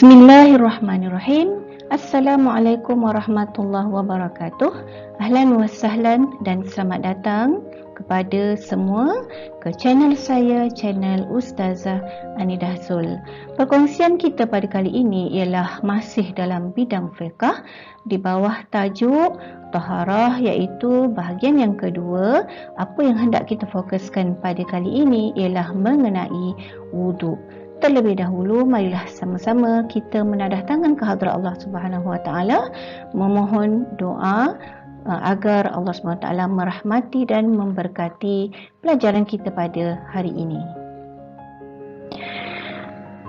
Bismillahirrahmanirrahim. Assalamualaikum warahmatullahi wabarakatuh. Ahlan wa sahlan dan selamat datang kepada semua ke channel saya, channel Ustazah Anidah Zul. Perkongsian kita pada kali ini ialah masih dalam bidang fiqh di bawah tajuk taharah, iaitu bahagian yang kedua. Apa yang hendak kita fokuskan pada kali ini ialah mengenai wudu. Terlebih dahulu, marilah sama-sama kita menadah tangan ke hadrat Allah Subhanahu Wa Taala, memohon doa agar Allah Subhanahu Wa Taala merahmati dan memberkati pelajaran kita pada hari ini.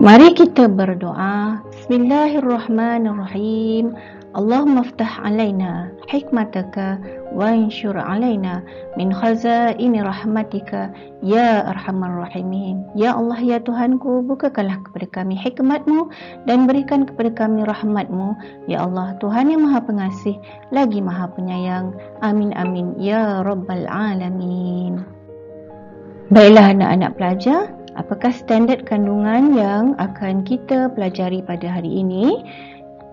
Mari kita berdoa. Bismillahirrahmanirrahim. Allahumma ftah alaina hikmataka wa anshur alaina min khazaini rahmatika ya arhamar rahimin. Ya Allah, ya Tuhanku, bukakanlah kepada kami hikmat-Mu dan berikan kepada kami rahmat-Mu. Ya Allah, Tuhan yang Maha Pengasih lagi Maha Penyayang. Amin amin ya rabbal alamin. Baiklah anak-anak pelajar, apakah standard kandungan yang akan kita pelajari pada hari ini?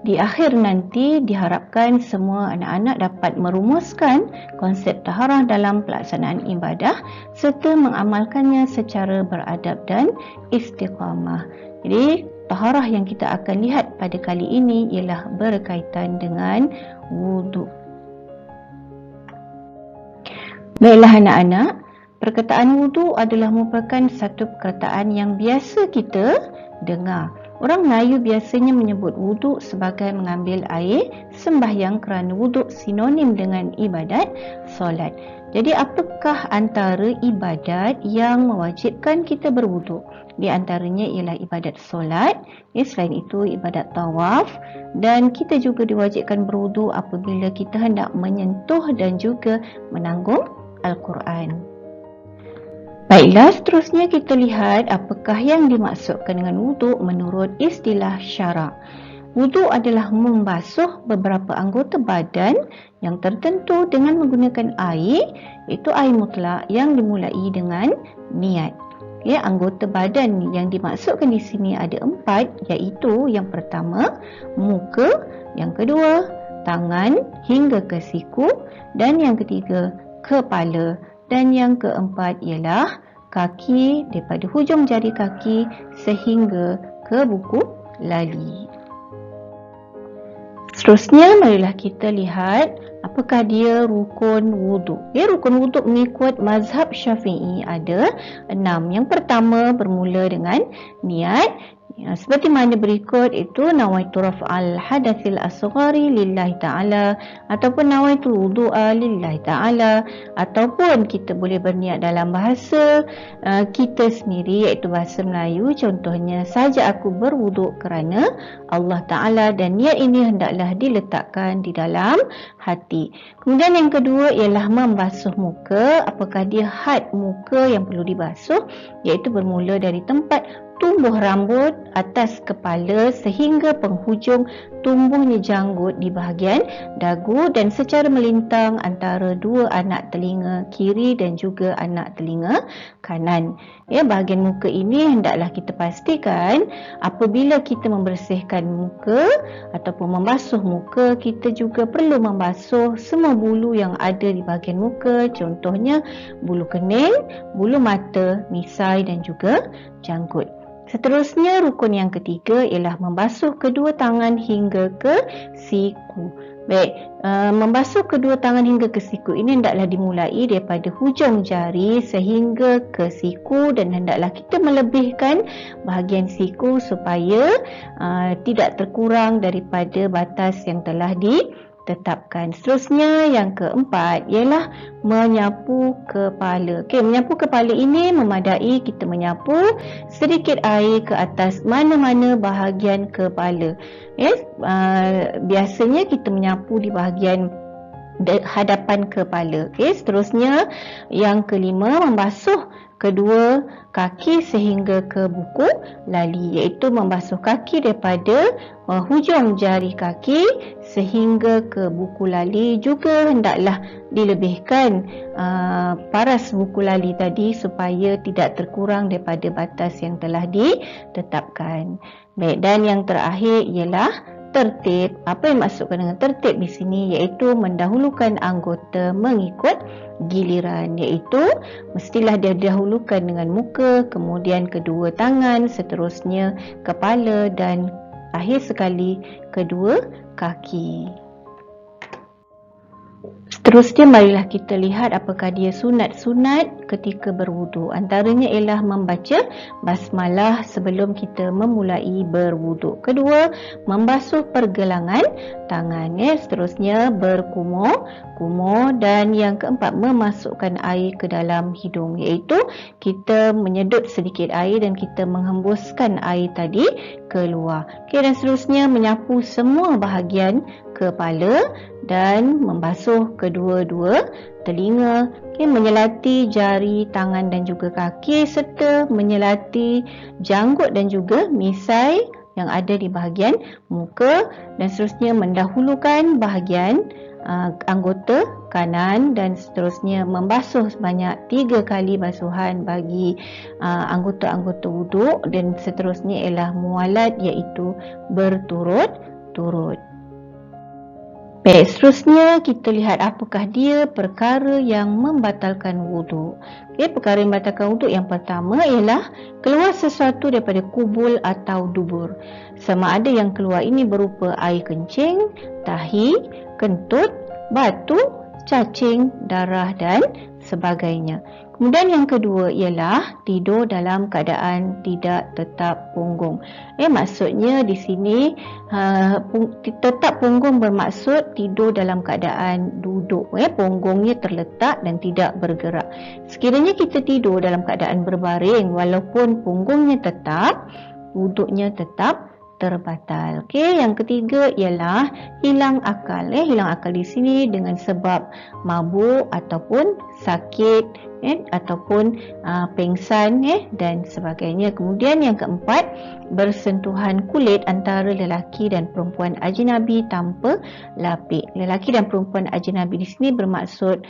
Di akhir nanti diharapkan semua anak-anak dapat merumuskan konsep taharah dalam pelaksanaan ibadah serta mengamalkannya secara beradab dan istiqamah. Jadi taharah yang kita akan lihat pada kali ini ialah berkaitan dengan wudu. Baiklah anak-anak, perkataan wudu adalah merupakan satu perkataan yang biasa kita dengar. Orang Melayu biasanya menyebut wuduk sebagai mengambil air sembahyang kerana wuduk sinonim dengan ibadat solat. Jadi apakah antara ibadat yang mewajibkan kita berwuduk? Di antaranya ialah ibadat solat, selain itu ibadat tawaf, dan kita juga diwajibkan berwuduk apabila kita hendak menyentuh dan juga menanggung Al-Quran. Baiklah, seterusnya kita lihat apakah yang dimaksudkan dengan wuduk menurut istilah syarak. Wuduk adalah membasuh beberapa anggota badan yang tertentu dengan menggunakan air, iaitu air mutlak yang dimulai dengan niat. Anggota badan yang dimaksudkan di sini ada 4, iaitu yang pertama muka, yang kedua tangan hingga ke siku, dan yang ketiga kepala, dan yang keempat ialah kaki daripada hujung jari kaki sehingga ke buku lali. Seterusnya marilah kita lihat apakah dia rukun wuduk. Rukun wuduk mengikut mazhab Syafi'i ada 6. Yang pertama bermula dengan niat. Seperti mana berikut, itu nawaitu raf'al hadatsil asghari lillahi ta'ala, ataupun nawaitu wudu'a lillahi ta'ala, ataupun kita boleh berniat dalam bahasa kita sendiri, iaitu bahasa Melayu. Contohnya, saja aku berwuduk kerana Allah Ta'ala, dan niat ini hendaklah diletakkan di dalam hati. Kemudian yang kedua ialah membasuh muka. Apakah dia had muka yang perlu dibasuh, iaitu bermula dari tempat tumbuh rambut atas kepala sehingga penghujung tumbuhnya janggut di bahagian dagu dan secara melintang antara dua anak telinga kiri dan juga anak telinga kanan. Bahagian muka ini hendaklah kita pastikan apabila kita membersihkan muka ataupun membasuh muka, kita juga perlu membasuh semua bulu yang ada di bahagian muka. Contohnya bulu kening, bulu mata, misai dan juga janggut. Seterusnya, rukun yang ketiga ialah membasuh kedua tangan hingga ke siku. Baik, membasuh kedua tangan hingga ke siku ini hendaklah dimulai daripada hujung jari sehingga ke siku, dan hendaklah kita melebihkan bahagian siku supaya tidak terkurang daripada batas yang telah ditetapkan. Seterusnya, yang keempat ialah menyapu kepala. Menyapu kepala ini memadai kita menyapu sedikit air ke atas mana-mana bahagian kepala. Biasanya kita menyapu di bahagian hadapan kepala. Okey, seterusnya yang kelima, membasuh kedua kaki sehingga ke buku lali, iaitu membasuh kaki daripada hujung jari kaki sehingga ke buku lali. Juga hendaklah dilebihkan paras buku lali tadi supaya tidak terkurang daripada batas yang telah ditetapkan. Baik, dan yang terakhir ialah tertib. Apa yang maksudkan dengan tertib di sini, iaitu mendahulukan anggota mengikut giliran, iaitu mestilah dia dahulukan dengan muka, kemudian kedua tangan, seterusnya kepala dan akhir sekali kedua kaki. Seterusnya marilah kita lihat apakah dia sunat-sunat ketika berwuduk. Antaranya ialah membaca basmalah sebelum kita memulai berwuduk. Kedua, membasuh pergelangan tangan. Seterusnya berkumur, dan yang keempat, memasukkan air ke dalam hidung, iaitu kita menyedut sedikit air dan kita menghembuskan air tadi keluar. Okey, dan seterusnya menyapu semua bahagian kepala dan membasuh kedua-dua telinga, menyelati jari tangan dan juga kaki, serta menyelati janggut dan juga misai yang ada di bahagian muka, dan seterusnya mendahulukan bahagian anggota kanan, dan seterusnya membasuh sebanyak 3 kali basuhan bagi anggota-anggota wuduk, dan seterusnya ialah mualat, iaitu berturut-turut. Baik, seterusnya kita lihat apakah dia perkara yang membatalkan wuduk. Okey, perkara yang membatalkan wuduk yang pertama ialah keluar sesuatu daripada kubul atau dubur. Sama ada yang keluar ini berupa air kencing, tahi, kentut, batu, cacing, darah dan sebagainya. Kemudian yang kedua ialah tidur dalam keadaan tidak tetap punggung. Maksudnya di sini tetap punggung bermaksud tidur dalam keadaan duduk. Punggungnya terletak dan tidak bergerak. Sekiranya kita tidur dalam keadaan berbaring, walaupun punggungnya tetap, duduknya tetap terbatal. Okey, yang ketiga ialah hilang akal. Hilang akal di sini dengan sebab mabuk ataupun sakit, ataupun pengsan dan sebagainya. Kemudian yang keempat, bersentuhan kulit antara lelaki dan perempuan ajnabi tanpa lapik. Lelaki dan perempuan ajnabi di sini bermaksud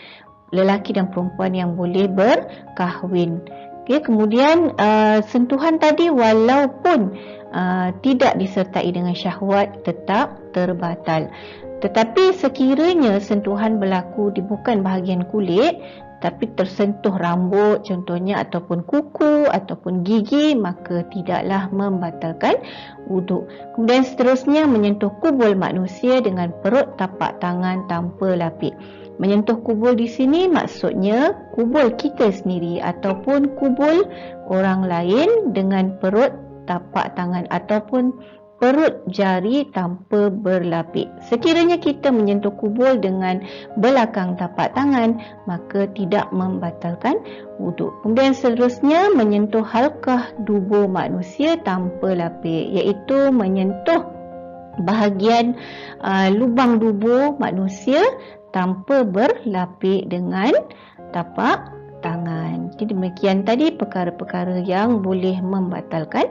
lelaki dan perempuan yang boleh berkahwin. Okey, kemudian sentuhan tadi walaupun tidak disertai dengan syahwat tetap terbatal. Tetapi sekiranya sentuhan berlaku di bukan bahagian kulit, tapi tersentuh rambut contohnya, ataupun kuku ataupun gigi, maka tidaklah membatalkan wuduk. Kemudian seterusnya menyentuh kubul manusia dengan perut tapak tangan tanpa lapik. Menyentuh kubul di sini maksudnya kubul kita sendiri ataupun kubul orang lain dengan perut tapak tangan ataupun perut jari tanpa berlapik. Sekiranya kita menyentuh kubul dengan belakang tapak tangan, maka tidak membatalkan wuduk. Kemudian seterusnya menyentuh halkah dubur manusia tanpa lapik, iaitu menyentuh bahagian lubang dubur manusia tanpa berlapik dengan tapak tangan. Jadi demikian tadi perkara-perkara yang boleh membatalkan.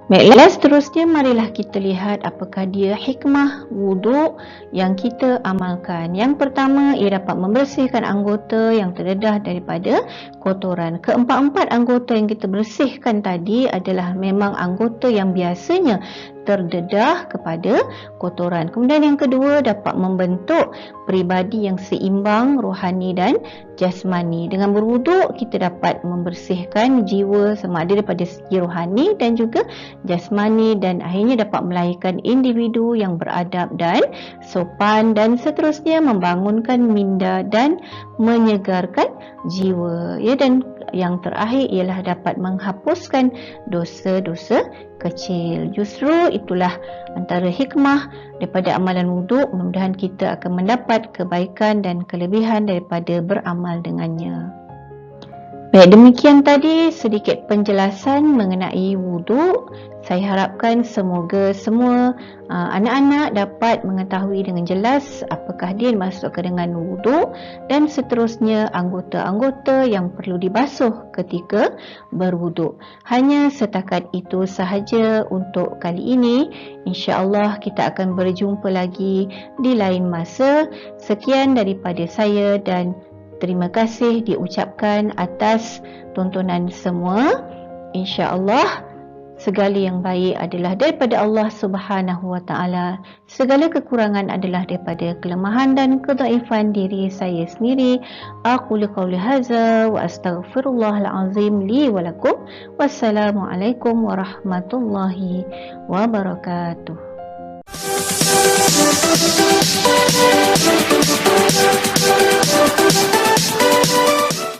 Baiklah, seterusnya marilah kita lihat apakah dia hikmah wuduk yang kita amalkan. Yang pertama, ia dapat membersihkan anggota yang terdedah daripada kotoran. Keempat-empat anggota yang kita bersihkan tadi adalah memang anggota yang biasanya terdedah kepada kotoran. Kemudian yang kedua, dapat membentuk peribadi yang seimbang rohani dan jasmani. Dengan berwuduk, kita dapat membersihkan jiwa sama ada daripada segi rohani dan juga jasmani, dan akhirnya dapat melahirkan individu yang beradab dan sopan, dan seterusnya membangunkan minda dan menyegarkan jiwa. Dan yang terakhir ialah dapat menghapuskan dosa-dosa kecil. Justru itulah antara hikmah daripada amalan wuduk. Mudah-mudahan kita akan mendapat kebaikan dan kelebihan daripada beramal dengannya. Baik, demikian tadi sedikit penjelasan mengenai wuduk. Saya harapkan semoga semua anak-anak dapat mengetahui dengan jelas apakah dia dimaksudkan dengan wuduk dan seterusnya anggota-anggota yang perlu dibasuh ketika berwuduk. Hanya setakat itu sahaja untuk kali ini. InsyaAllah kita akan berjumpa lagi di lain masa. Sekian daripada saya dan terima kasih diucapkan atas tontonan semua. InsyaAllah segala yang baik adalah daripada Allah Subhanahu Wa Taala. Segala kekurangan adalah daripada kelemahan dan kedhaifan diri saya sendiri. Aqulu qawli hadza wa astaghfirullahal azim li wa lakum. Wassalamualaikum warahmatullahi wabarakatuh.